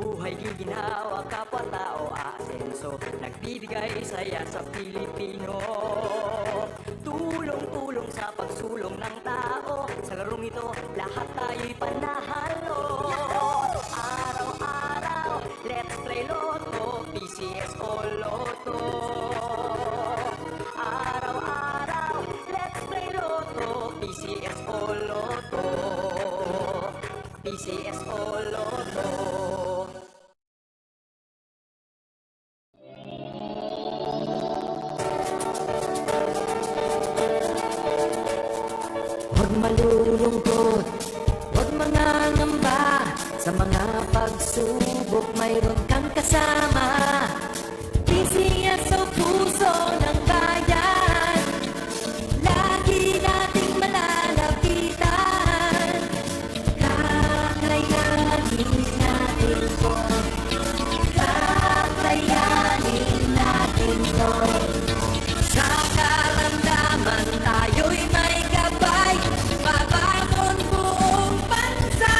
buhay giginawa, kapwa-tao aasenso, nagbibigay saya sa Pilipino. Tulong-tulong sa pagsulong ng tao, sa larong ito lahat tayo'y panahalo. Araw-araw, let's play Lotto, PCS o Lotto. Araw-araw, let's play Lotto, PCS o Lotto. PCS o Lotto. Huwag malulungkot, huwag mangangamba, sa mga pagsubok mayroon kang kasama. PCS o puso ng bayan, lagi nating malalapitan. Kakayanin natin to, kakayanin natin to. Sa karamdaman tayo'y may gabay, babangon buong bansa.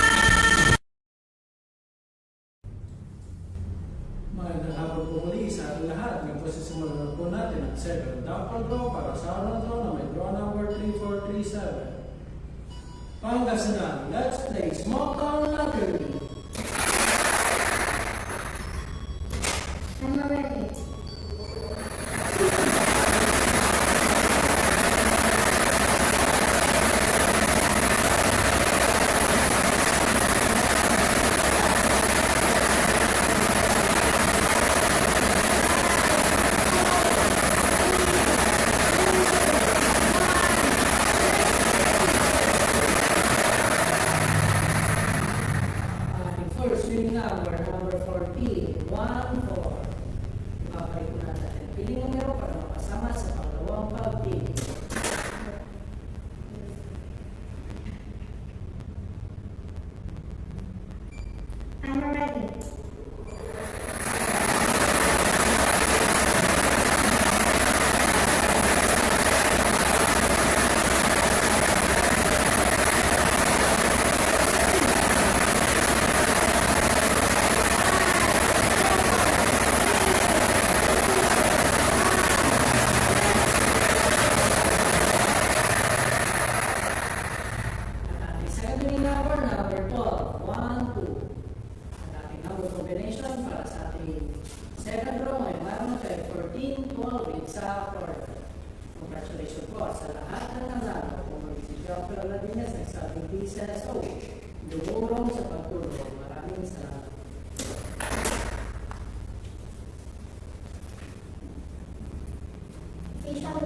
Magandang hapon po muli sa ating lahat. Ngayon po sisimulan po natin ang second dampal draw para sa araw na na may draw number 3437. Pangasinan, let's play small town lottery. I'm ready. Ating first winning number 14, 1-4. Ibabalik po natin ang piling numero para makasama sa pangalawang pag-pili. I'm ready. At ating second winning number 12, 1-2. At ating number combination para sa ating second draw ay meron kay 14-12 in South Florida. Congratulations po sa lahat ng nanalo. Kung si Dr. Ladines ay sa ating PCSO, dumurong sa pagtulong. Maraming salamat. Facial